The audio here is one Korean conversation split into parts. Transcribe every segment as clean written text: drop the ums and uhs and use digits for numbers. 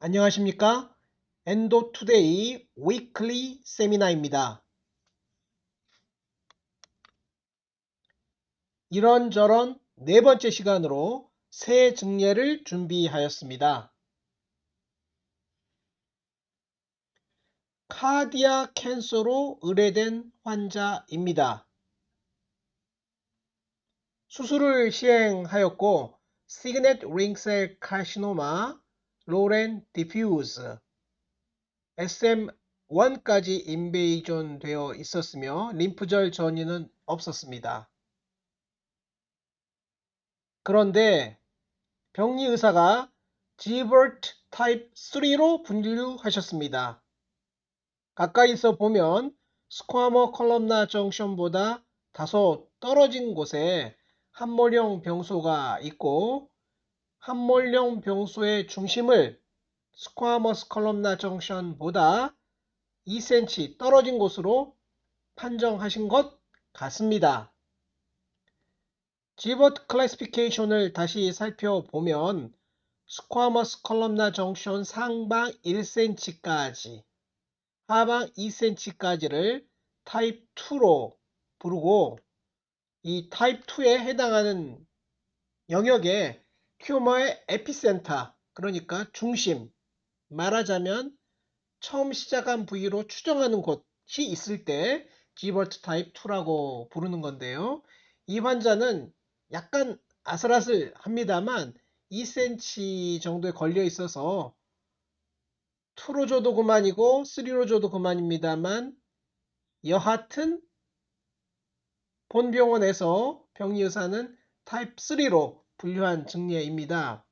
안녕하십니까? 엔도투데이 위클리 세미나입니다. 이런저런 네 번째 시간으로 새 증례를 준비하였습니다. 카디아 캔서로 의뢰된 환자입니다. 수술을 시행하였고 시그넷 링셀 카시노마, 로렌 디퓨즈, SM1까지 인베이전 되어 있었으며 림프절 전이는 없었습니다. 그런데 병리 의사가 지버트 타입 3로 분류하셨습니다. 가까이서 보면 스쿼머 컬럼나 정션보다 다소 떨어진 곳에 함몰형 병소가 있고 함몰형 병소의 중심을 스쿼머스 컬럼나 정션보다 2cm 떨어진 곳으로 판정하신 것 같습니다. 지버트 클래시피케이션을 다시 살펴보면 스쿼머스 컬럼나 정션 상방 1cm까지 하방 2cm까지를 타입 2로 부르고 이 타입 2에 해당하는 영역에 튜머의 에피센터, 그러니까 중심, 말하자면 처음 시작한 부위로 추정하는 곳이 있을 때 지버트 타입 2라고 부르는 건데요. 이 환자는 약간 아슬아슬합니다만 2cm 정도에 걸려 있어서 2로 줘도 그만이고 3로 줘도 그만입니다만 여하튼 본병원에서 병리의사는 타입 3로 분류한 증례입니다.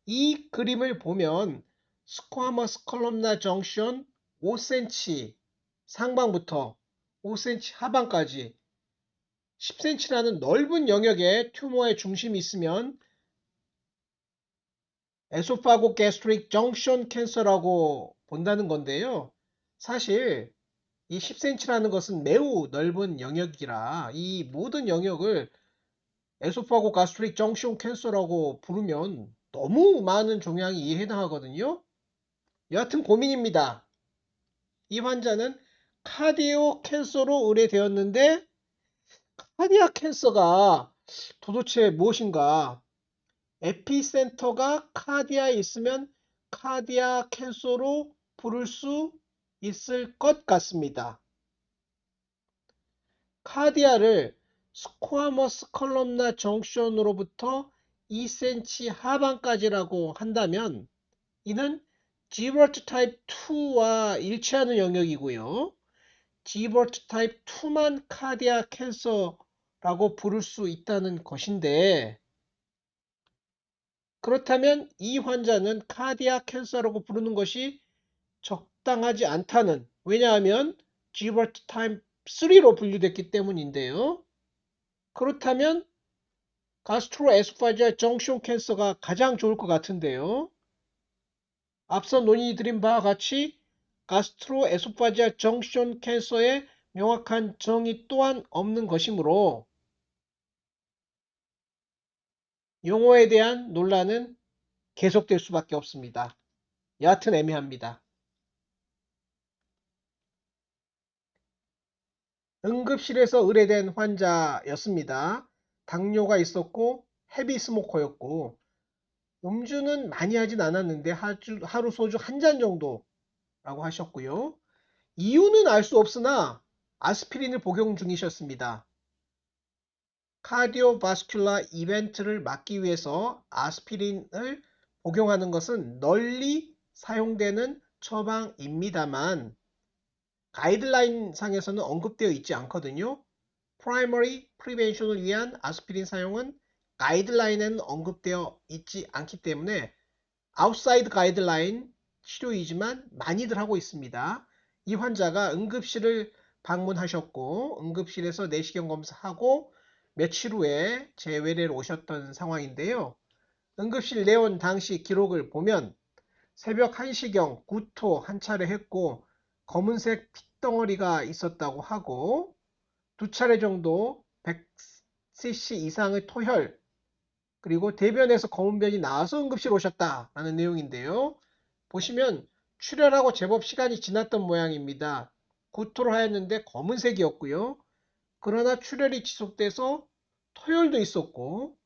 이 그림을 보면 스쿼머스 컬럼나 정션 5cm 상방부터 5cm 하방까지 10cm라는 넓은 영역에 튜머의 중심이 있으면 에소파고 게스트릭 정션 캔서라고 본다는 건데요. 사실 이 10cm라는 것은 매우 넓은 영역이라 이 모든 영역을 에소파고 가스트릭 정션 캔서라고 부르면 너무 많은 종양이 해당하거든요. 여하튼 고민입니다. 이 환자는 카디오 캔서로 의뢰되었는데 카디아 캔서가 도대체 무엇인가? 에피센터가 카디아에 있으면 카디아 캔서로 부를 수 있을 것 같습니다. 카디아를 스쿼머스 컬럼나 정션으로부터 2cm 하방까지라고 한다면 이는 지버트 타입 2와 일치하는 영역이고요. 지버트 타입 2만 카디아 캔서라고 부를 수 있다는 것인데 그렇다면 이 환자는 카디아 캔서라고 부르는 것이 적당하지 않다는, 왜냐하면 지버트 타입 3로 분류됐기 때문인데요. 그렇다면 가스트로에소파지알 정션 캔서가 가장 좋을 것 같은데요. 앞서 논의드린 바와 같이 가스트로에소파지알 정션 캔서의 명확한 정의 또한 없는 것이므로 용어에 대한 논란은 계속될 수밖에 없습니다. 여하튼 애매합니다. 응급실에서 의뢰된 환자였습니다. 당뇨가 있었고 헤비 스모커였고 음주는 많이 하진 않았는데 하루 소주 한 잔 정도라고 하셨고요. 이유는 알 수 없으나 아스피린을 복용 중이셨습니다. 카디오바스큘라 이벤트를 막기 위해서 아스피린을 복용하는 것은 널리 사용되는 처방입니다만 가이드라인 상에서는 언급되어 있지 않거든요. 프라이머리 프리벤션을 위한 아스피린 사용은 가이드라인에는 언급되어 있지 않기 때문에 아웃사이드 가이드라인 치료이지만 많이들 하고 있습니다. 이 환자가 응급실을 방문하셨고 응급실에서 내시경 검사하고 며칠 후에 재외래로 오셨던 상황인데요. 응급실 내원 당시 기록을 보면 새벽 1시경 구토 한 차례 했고 검은색 핏덩어리가 있었다고 하고 두 차례 정도 100cc 이상의 토혈 그리고 대변에서 검은 변이 나와서 응급실 오셨다라는 내용인데요. 보시면 출혈하고 제법 시간이 지났던 모양입니다. 구토를 하였는데 검은색이었고요. 그러나 출혈이 지속돼서 토혈도 있었고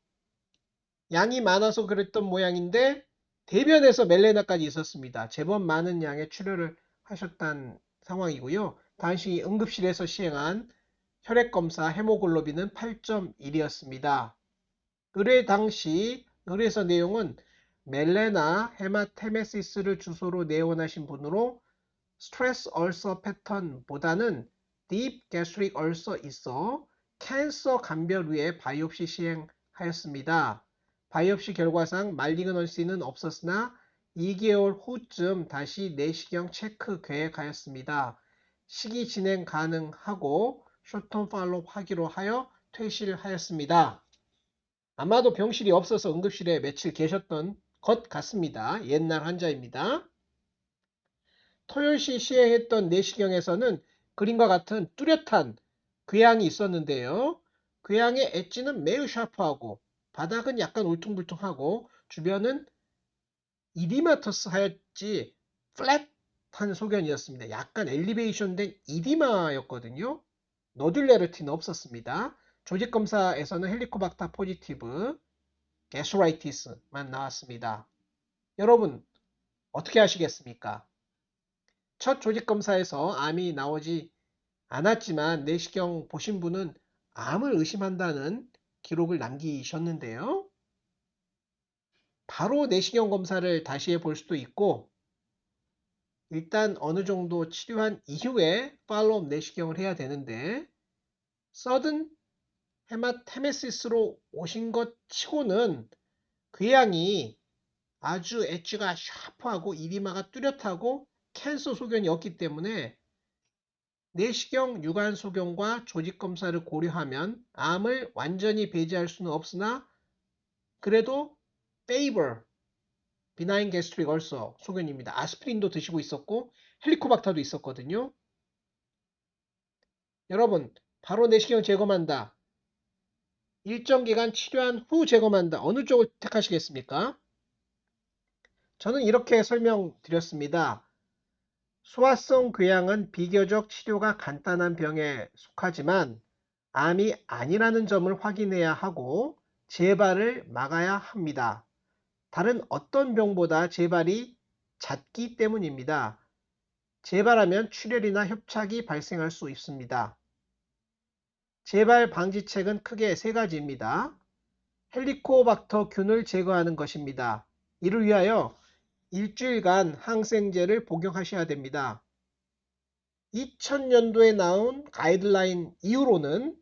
양이 많아서 그랬던 모양인데 대변에서 멜레나까지 있었습니다. 제법 많은 양의 출혈을 하셨다는 상황이고요. 당시 응급실에서 시행한 혈액검사 헤모글로빈은 8.1이었습니다. 의뢰 당시 의뢰서 내용은 멜레나 헤마테메시스를 주소로 내원하신 분으로 스트레스 얼서 패턴보다는 딥 게스트릭 얼서 있어 캔서 감별 후에 바이옵시 시행하였습니다. 바이옵시 결과상 말리그넌시는 없었으나 2개월 후쯤 다시 내시경 체크 계획하였습니다. 시기 진행 가능하고 쇼텀 팔로우 하기로 하여 퇴실하였습니다. 아마도 병실이 없어서 응급실에 며칠 계셨던 것 같습니다. 옛날 환자입니다. 토요일시 시행했던 내시경에서는 그림과 같은 뚜렷한 궤양이 있었는데요. 궤양의 엣지는 매우 샤프하고 바닥은 약간 울퉁불퉁하고 주변은 이디마터스 하였지 플랫한 소견이었습니다. 약간 엘리베이션된 이디마였거든요. 노듈레르티는 없었습니다. 조직검사에서는 헬리코박터 포지티브, 게스트라이티스만 나왔습니다. 여러분 어떻게 하시겠습니까? 첫 조직검사에서 암이 나오지 않았지만 내시경 보신 분은 암을 의심한다는 기록을 남기셨는데요. 바로 내시경 검사를 다시 해볼 수도 있고 일단 어느 정도 치료한 이후에 팔로우업 내시경을 해야 되는데 서든 헤마테메시스로 오신 것 치고는 궤양이 아주 엣지가 샤프하고 이리마가 뚜렷하고 캔서 소견이 없기 때문에 내시경, 유관 소견과 조직 검사를 고려하면 암을 완전히 배제할 수는 없으나 그래도 favor 비나인 게스트릭 얼서 소견입니다. 아스피린도 드시고 있었고 헬리코박터도 있었거든요. 여러분 바로 내시경 제거한다. 일정 기간 치료한 후 제거한다. 어느 쪽을 택하시겠습니까? 저는 이렇게 설명드렸습니다. 소아성 궤양은 비교적 치료가 간단한 병에 속하지만 암이 아니라는 점을 확인해야 하고 재발을 막아야 합니다. 다른 어떤 병보다 재발이 잦기 때문입니다. 재발하면 출혈이나 협착이 발생할 수 있습니다. 재발 방지책은 크게 세 가지입니다. 헬리코박터균을 제거하는 것입니다. 이를 위하여 일주일간 항생제를 복용하셔야 됩니다. 2000년도에 나온 가이드라인 이후로는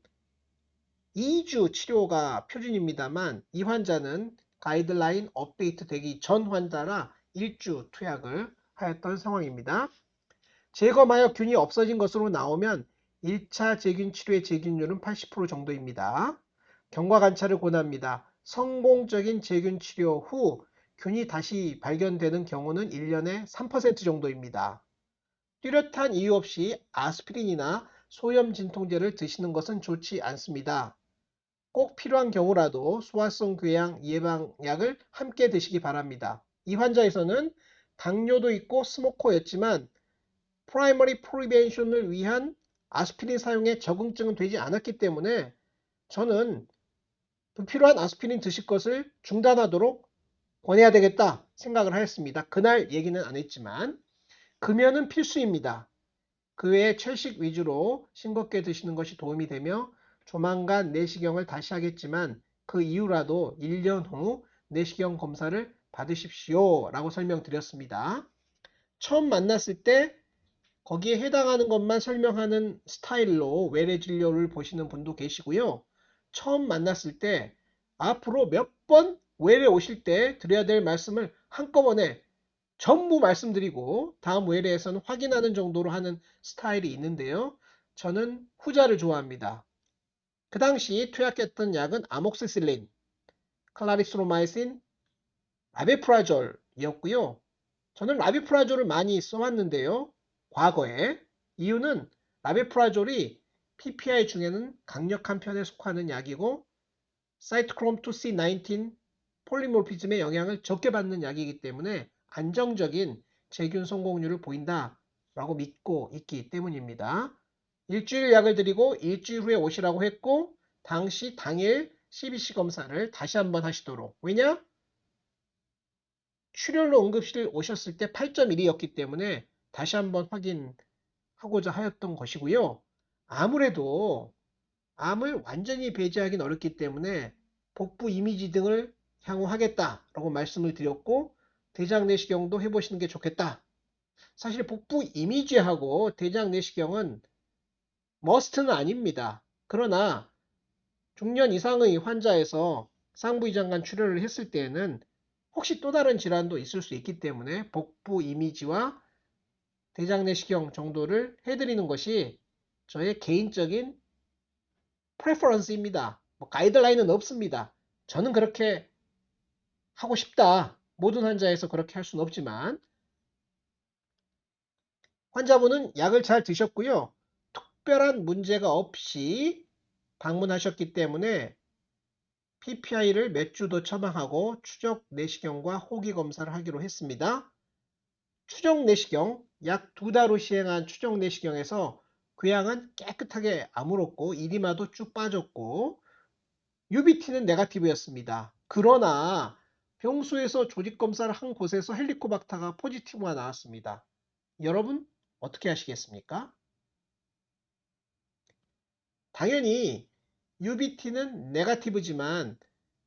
2주 치료가 표준입니다만 이 환자는 가이드라인 업데이트 되기 전 환자라 1주 투약을 하였던 상황입니다. 제거하여 균이 없어진 것으로 나오면 1차 제균 치료의 제균율은 80% 정도입니다. 경과 관찰을 권합니다. 성공적인 제균 치료 후 균이 다시 발견되는 경우는 1년에 3% 정도입니다. 뚜렷한 이유 없이 아스피린이나 소염 진통제를 드시는 것은 좋지 않습니다. 꼭 필요한 경우라도 소아성 궤양 예방약을 함께 드시기 바랍니다. 이 환자에서는 당뇨도 있고 스모커였지만 프라이머리 프리벤션을 위한 아스피린 사용에 적응증은 되지 않았기 때문에 저는 불필요한 아스피린 드실 것을 중단하도록 권해야 되겠다 생각을 하였습니다. 그날 얘기는 안 했지만 금연은 필수입니다. 그 외에 채식 위주로 싱겁게 드시는 것이 도움이 되며 조만간 내시경을 다시 하겠지만 그 이후라도 1년 후 내시경 검사를 받으십시오 라고 설명드렸습니다. 처음 만났을 때 거기에 해당하는 것만 설명하는 스타일로 외래 진료를 보시는 분도 계시고요. 처음 만났을 때 앞으로 몇 번 외래 오실 때 드려야 될 말씀을 한꺼번에 전부 말씀드리고 다음 외래에서는 확인하는 정도로 하는 스타일이 있는데요. 저는 후자를 좋아합니다. 그 당시 투약했던 약은 아목시실린, 클라리스로마이신, 라베프라졸이었고요. 저는 라베프라졸을 많이 써왔는데요. 과거에. 이유는 라베프라졸이 PPI 중에는 강력한 편에 속하는 약이고 사이토크롬 2C19 폴리모피즘의 영향을 적게 받는 약이기 때문에 안정적인 재균 성공률을 보인다 라고 믿고 있기 때문입니다. 일주일 약을 드리고 일주일 후에 오시라고 했고 당시 당일 CBC 검사를 다시 한번 하시도록. 왜냐? 출혈로 응급실 오셨을 때 8.1이었기 때문에 다시 한번 확인하고자 하였던 것이고요. 아무래도 암을 완전히 배제하기는 어렵기 때문에 복부 이미지 등을 향후 하겠다라고 말씀을 드렸고 대장 내시경도 해보시는 게 좋겠다. 사실 복부 이미지하고 대장 내시경은 머스트는 아닙니다. 그러나 중년 이상의 환자에서 상부이장관 출혈을 했을 때에는 혹시 또 다른 질환도 있을 수 있기 때문에 복부 이미지와 대장 내시경 정도를 해드리는 것이 저의 개인적인 프레퍼런스입니다. 뭐 가이드라인은 없습니다. 저는 그렇게 하고 싶다. 모든 환자에서 그렇게 할 수는 없지만 환자분은 약을 잘 드셨고요. 특별한 문제가 없이 방문하셨기 때문에 PPI를 몇 주 더 처방하고 추적 내시경과 호기 검사를 하기로 했습니다. 추적 내시경, 약 2달 후 시행한 추적 내시경에서 궤양은 깨끗하게 아물었고 이리마도 쭉 빠졌고 UBT는 네거티브였습니다. 그러나 병수에서 조직 검사를 한 곳에서 헬리코박터가 포지티브가 나왔습니다. 여러분 어떻게 하시겠습니까? 당연히 UBT는 네거티브지만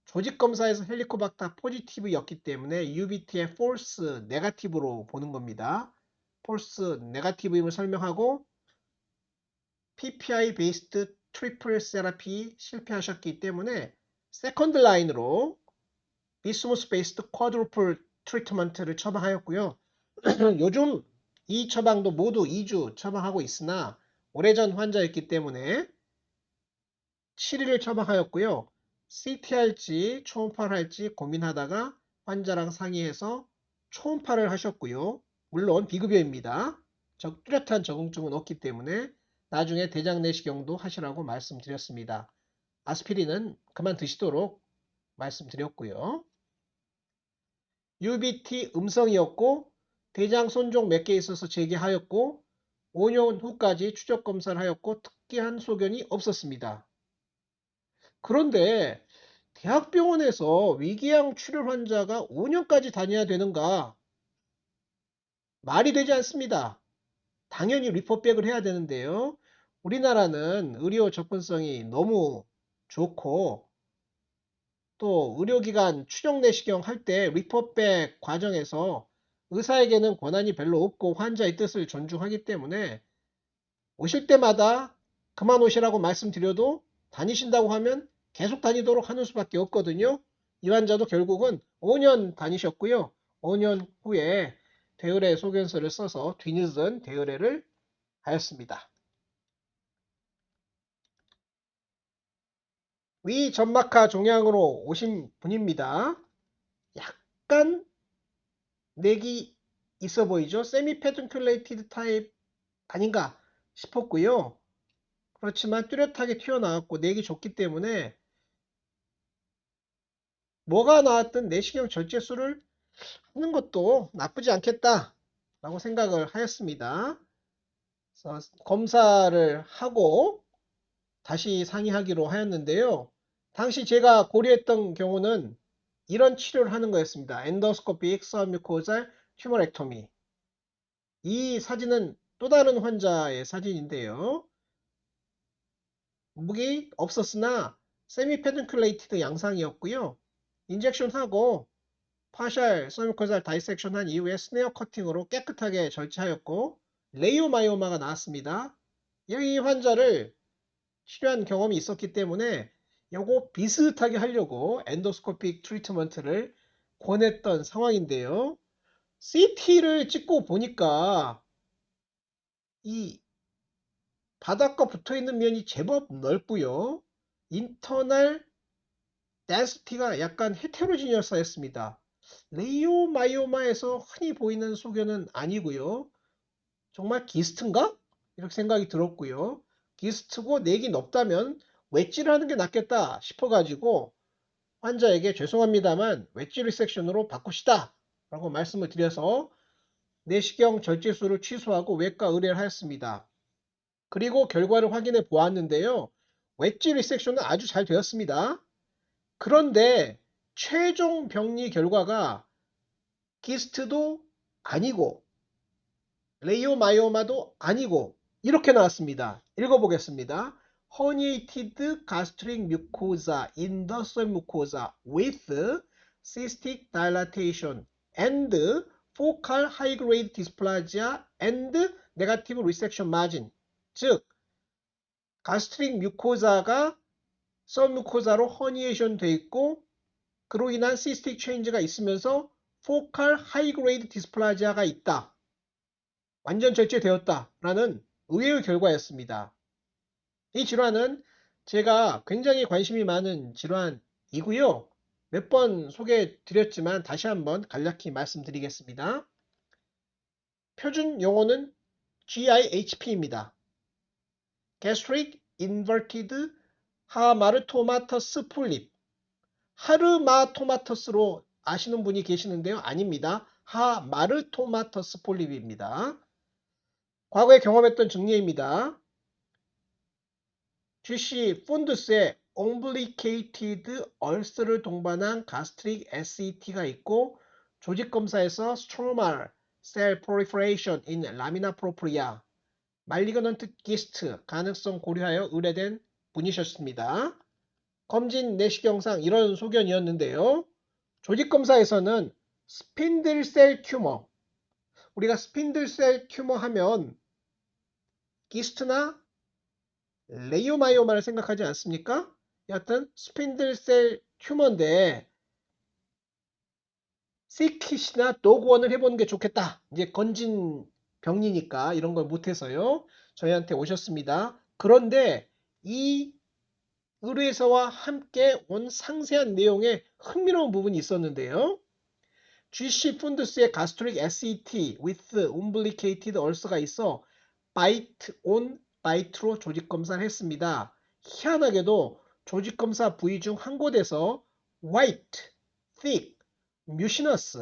조직 검사에서 헬리코박터 포지티브였기 때문에 UBT의 false 네거티브로 보는 겁니다. false 네거티브임을 설명하고 PPI 베이스드 트리플 세라피 실패하셨기 때문에 세컨드 라인으로 비스무스 베이스드 쿼드루플 트리트먼트를 처방하였고요. 요즘 이 처방도 모두 2주 처방하고 있으나 오래전 환자였기 때문에 7일을 처방하였고요. CT 할지 초음파를 할지 고민하다가 환자랑 상의해서 초음파를 하셨고요. 물론 비급여입니다. 뚜렷한 적응증은 없기 때문에 나중에 대장 내시경도 하시라고 말씀드렸습니다. 아스피린은 그만 드시도록 말씀드렸고요. UBT 음성이었고 대장 손종 몇 개 있어서 재개하였고 5년 후까지 추적 검사를 하였고 특이한 소견이 없었습니다. 그런데 대학병원에서 위궤양 출혈 환자가 5년까지 다녀야 되는가? 말이 되지 않습니다. 당연히 리포백을 해야 되는데요. 우리나라는 의료 접근성이 너무 좋고 또 의료기관 추적 내시경 할 때 리포백 과정에서 의사에게는 권한이 별로 없고 환자의 뜻을 존중하기 때문에 오실 때마다 그만 오시라고 말씀드려도 다니신다고 하면 계속 다니도록 하는 수밖에 없거든요. 이 환자도 결국은 5년 다니셨고요. 5년 후에 대의뢰 소견서를 써서 뒤늦은 대의뢰를 하였습니다. 위 점막하 종양으로 오신 분입니다. 약간 넥이 있어 보이죠? 세미 페둔큘레이티드 타입 아닌가 싶었고요. 그렇지만 뚜렷하게 튀어나왔고 넥이 좋기 때문에 뭐가 나왔든 내시경 절제술을 하는 것도 나쁘지 않겠다 라고 생각을 하였습니다. 그래서 검사를 하고 다시 상의하기로 하였는데요. 당시 제가 고려했던 경우는 이런 치료를 하는 거였습니다. 엔도스코픽 서뮤코잘 튜머렉토미. 이 사진은 또 다른 환자의 사진인데요. 무기 없었으나 세미페둔큘레이티드 양상이었고요. 인젝션하고 파셜 서뮤코잘 다이섹션 한 이후에 스네어 커팅으로 깨끗하게 절제하였고 레이오마이오마가 나왔습니다. 이 환자를 치료한 경험이 있었기 때문에 요거 비슷하게 하려고 엔도스코픽 트리트먼트를 권했던 상황인데요. CT를 찍고 보니까 이 바닥과 붙어있는 면이 제법 넓고요. 인터널 덴시티가 약간 헤테로지니어스했습니다. 레이오마이오마에서 흔히 보이는 소견은 아니고요. 정말 기스트인가? 이렇게 생각이 들었고요. 기스트고 넥이 높다면 웨지를 하는 게 낫겠다 싶어가지고 환자에게 죄송합니다만 웨지 리섹션으로 바꾸시다 라고 말씀을 드려서 내시경 절제술을 취소하고 외과 의뢰를 하였습니다. 그리고 결과를 확인해 보았는데요. 웨지 리섹션은 아주 잘 되었습니다. 그런데 최종 병리 결과가 기스트도 아니고 레이오마이오마도 아니고 이렇게 나왔습니다. 읽어보겠습니다. herniated gastric mucosa in the submucosa with cystic dilatation and focal high-grade dysplasia and negative resection margin. 즉, 가스트릭 뮤코자가 서뮤코자로 허니에이션 돼 있고 그로 인한 시스틱 체인지가 있으면서 focal high-grade dysplasia가 있다. 완전 절제되었다라는 의외의 결과였습니다. 이 질환은 제가 굉장히 관심이 많은 질환이고요. 몇 번 소개해 드렸지만 다시 한번 간략히 말씀드리겠습니다. 표준 용어는 GIHP입니다. Gastric Inverted Hamartomatous Polyp. 하르마토마터스로 아시는 분이 계시는데요. 아닙니다. 하마르토마터스 폴립입니다. 과거에 경험했던 증례입니다. GC 푼두스에 Umbilicated ulcer를 동반한 gastric SET가 있고 조직검사에서 Stromal cell proliferation in lamina propria, malignant cyst 가능성 고려하여 의뢰된 분이셨습니다. 검진 내시경상 이런 소견이었는데요. 조직검사에서는 스핀들셀 튜머, 우리가 스핀들셀 튜머 하면 기스트나 레이오마이오마를 생각하지 않습니까? 여하튼 스핀들셀 튜머인데 시킷이나 도그원을 해보는 게 좋겠다. 이제 건진 병리니까 이런 걸 못해서요. 저희한테 오셨습니다. 그런데 이 의뢰서와 함께 온 상세한 내용에 흥미로운 부분이 있었는데요. GC 푼두스의 가스트릭 SET with umbilicated ulcer가 있어 바이트 온 바이트로 조직검사를 했습니다. 희한하게도 조직검사 부위 중 한 곳에서 white, thick, mucinous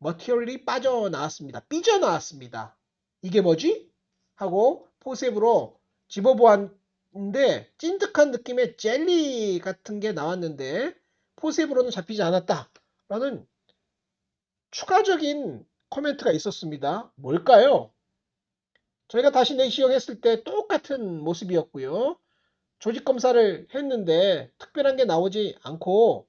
material이 빠져나왔습니다. 삐져나왔습니다. 이게 뭐지? 하고 포셉으로 집어보았는데 찐득한 느낌의 젤리 같은 게 나왔는데 포셉으로는 잡히지 않았다 라는 추가적인 코멘트가 있었습니다. 뭘까요? 저희가 다시 내시경 했을 때 똑같은 모습이었고요. 조직 검사를 했는데 특별한 게 나오지 않고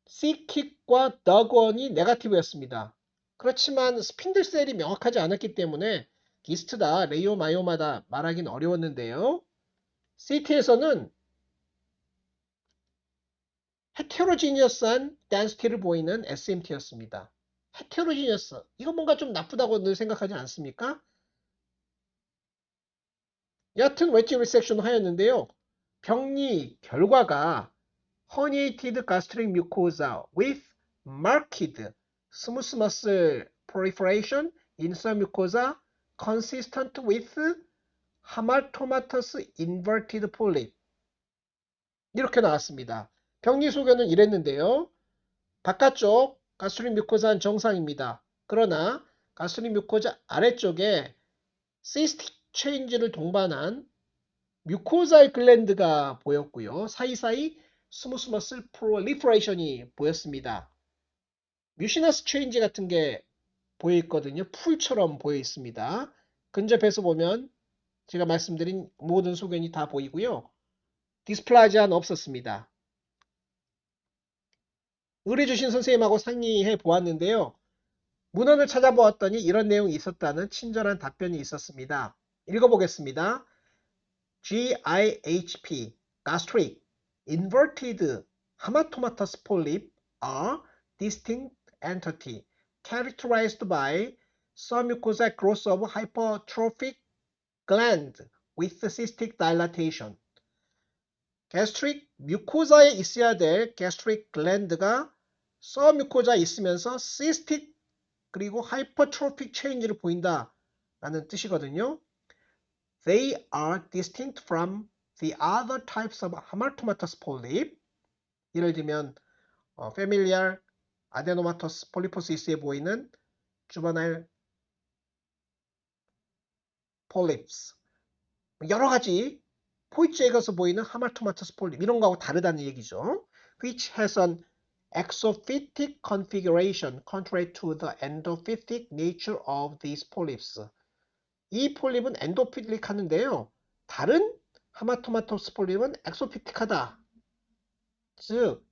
C킥과 더건이 네거티브였습니다. 그렇지만 스핀들셀이 명확하지 않았기 때문에 기스트다, 레이오마이오마다 말하기는 어려웠는데요. CT에서는 헤테로지니어스한 댄시티를 보이는 SMT였습니다. 헤테로지니어스, 이거 뭔가 좀 나쁘다고 늘 생각하지 않습니까? 여하튼 웨지 리섹션을 하였는데요. 병리 결과가 herniated gastric mucosa with marked smooth muscle proliferation in submucosa consistent with hamartomatous inverted polyp. 이렇게 나왔습니다. 병리 소견은 이랬는데요. 바깥쪽 가스트릭 뮤코자는 정상입니다. 그러나 가스트릭 뮤코자 아래쪽에 시스틱 체인지를 동반한 뮤코자의 글랜드가 보였고요. 사이사이 스무스 머슬 프롤리퍼레이션이 보였습니다. 뮤시너스 체인지 같은 게 보여 있거든요. 풀처럼 보여 있습니다. 근접해서 보면 제가 말씀드린 모든 소견이 다 보이고요. 디스플라지아는 없었습니다. 의뢰 주신 선생님하고 상의해 보았는데요. 문헌을 찾아보았더니 이런 내용이 있었다는 친절한 답변이 있었습니다. 읽어보겠습니다. GIHP, gastric, inverted hamartomatous polyp are distinct entity characterized by submucosal growth of hypertrophic gland with cystic dilatation. gastric mucosa에 있어야 될 gastric gland가 submucosa에 있으면서 cystic 그리고 hypertrophic change를 보인다라는 뜻이거든요. They are distinct from the other types of hamartomatous polyp. 예를 들면 familial adenomatous polyposis에 보이는 juvenile polyps. 여러 가지 포이치에서 보이는 하마토마토스 폴립 이런 거하고 다르다는 얘기죠. Which has an exophytic configuration contrary to the endophytic nature of these polyps. 이 폴립은 엔도피틱 하는데요. 다른 하마토마토스 폴립은 엑소피틱하다. 즉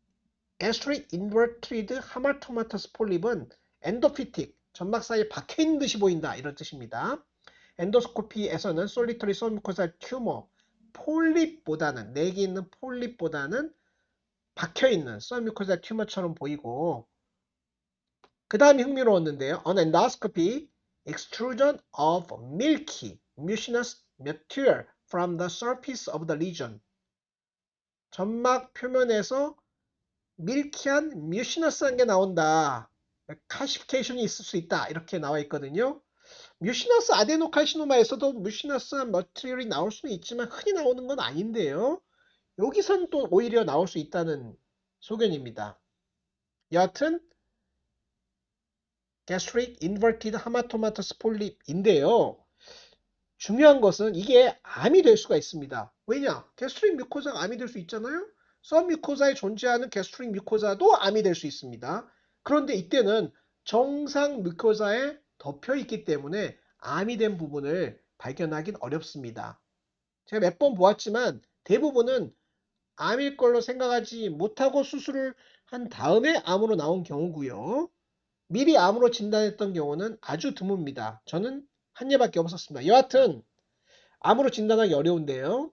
gastric inverted 하마토마토스 폴립은 엔도피틱, 점막 사이에 박혀있는 듯이 보인다. 이런 뜻입니다. 엔도스코피에서는 솔리터리 소미코살 튜머, 폴립보다는, 내기 있는 폴립보다는 박혀있는 소미코살 튜머처럼 보이고, 그 다음이 흥미로웠는데요. On endoscopy, extrusion of milky, mucinous material from the surface of the lesion. 점막 표면에서 밀키한 뮤시너스한 게 나온다. 칼시피케이션이 있을 수 있다. 이렇게 나와 있거든요. 뮤시너스 아데노칼시노마에서도 뮤시너스한 머티리얼이 나올 수는 있지만 흔히 나오는 건 아닌데요. 여기선 또 오히려 나올 수 있다는 소견입니다. 여하튼 gastric inverted hematomatous polyp인데요. 중요한 것은 이게 암이 될 수가 있습니다. 왜냐? gastric mucosa가 암이 될 수 있잖아요. 서뮤코사에 존재하는 gastric mucosa도 암이 될 수 있습니다. 그런데 이때는 정상 뮤코사에 덮여 있기 때문에 암이 된 부분을 발견하긴 어렵습니다. 제가 몇 번 보았지만 대부분은 암일 걸로 생각하지 못하고 수술을 한 다음에 암으로 나온 경우고요. 미리 암으로 진단했던 경우는 아주 드뭅니다. 저는 한 예밖에 없었습니다. 여하튼 암으로 진단하기 어려운데요.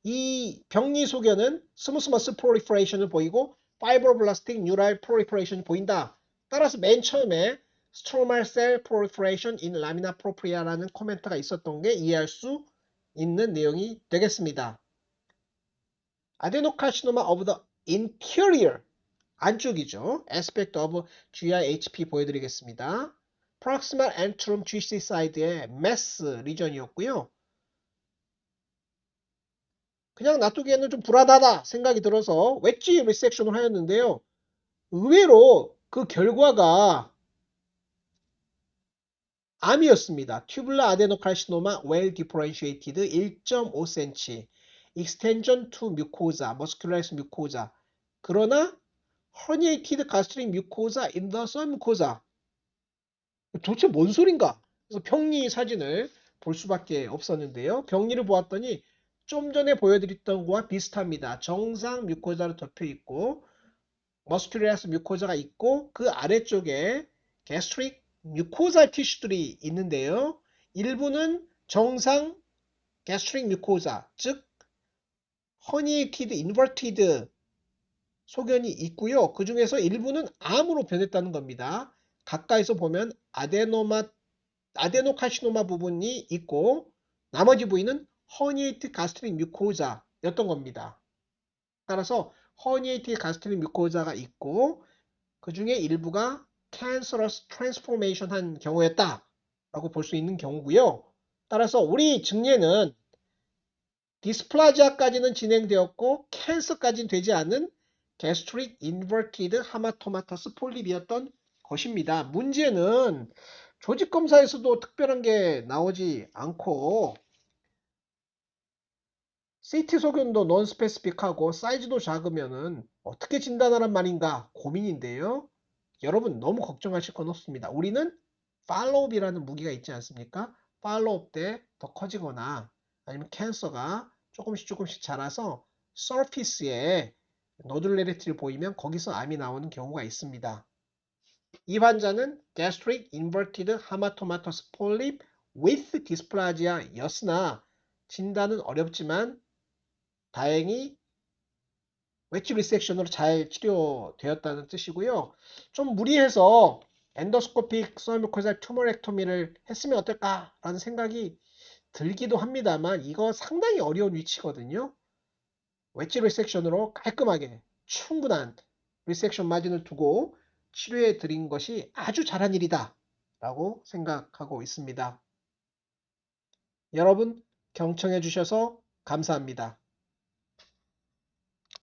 이 병리 소견은 스무스 머슬 프롤리퍼레이션을 보이고 파이브로블라스틱 뉴랄 프롤리퍼레이션이 보인다. 따라서 맨 처음에 스트로말 셀 프롤리퍼레이션 인 라미나 프로프리아라는 코멘트가 있었던 게 이해할 수 있는 내용이 되겠습니다. 아데노카시노마 of the interior 안쪽이죠. aspect of GIHP 보여드리겠습니다. proximal antrum GC side의 mass 리전이었고요. 그냥 놔두기에는 좀 불안하다 생각이 들어서 웨지 리섹션을 하였는데요. 의외로 그 결과가 암이었습니다. tubular adenocarcinoma well differentiated 1.5cm extension to mucosa, muscularis mucosa. 그러나 herniated gastric mucosa in the submucosa. 도대체 뭔 소린가? 그래서 병리 사진을 볼 수밖에 없었는데요. 병리를 보았더니 좀 전에 보여드렸던 거와 비슷합니다. 정상 뮤코자로 덮여 있고 머스큘리아스 뮤코자가 있고 그 아래쪽에 gastric 뮤코자 티슈들이 있는데요. 일부는 정상 gastric 뮤코자, 즉 herniated inverted 소견이 있고요. 그 중에서 일부는 암으로 변했다는 겁니다. 가까이서 보면 아데노카시노마 부분이 있고 나머지 부위는 herniated gastric mucosa였던 겁니다. 따라서 herniated gastric mucosa가 있고 그 중에 일부가 cancerous transformation 한 경우였다라고 볼 수 있는 경우고요. 따라서 우리 증례는 디스플라지아까지는 진행되었고 캔서까지는 되지 않은 gastric inverted hematomatous polyp이었던 것입니다. 문제는 조직 검사에서도 특별한 게 나오지 않고 CT 소견도 논스페시픽하고 사이즈도 작으면은 어떻게 진단하란 말인가 고민인데요. 여러분 너무 걱정하실 건 없습니다. 우리는 팔로우업이라는 무기가 있지 않습니까? 팔로우업 때 더 커지거나 아니면 캔서가 조금씩 자라서 서피스에 노듈레리티를 보이면 거기서 암이 나오는 경우가 있습니다. 이 환자는 gastric inverted hematomatous polyp with dysplasia 였으나 진단은 어렵지만 다행히 웨지 리섹션으로 잘 치료되었다는 뜻이고요. 좀 무리해서 엔도스코픽 서뮤코살 튜머렉토미를 했으면 어떨까라는 생각이 들기도 합니다만 이거 상당히 어려운 위치거든요. 웨지 리섹션으로 깔끔하게 충분한 리섹션 마진을 두고 치료해 드린 것이 아주 잘한 일이다 라고 생각하고 있습니다. 여러분 경청해 주셔서 감사합니다.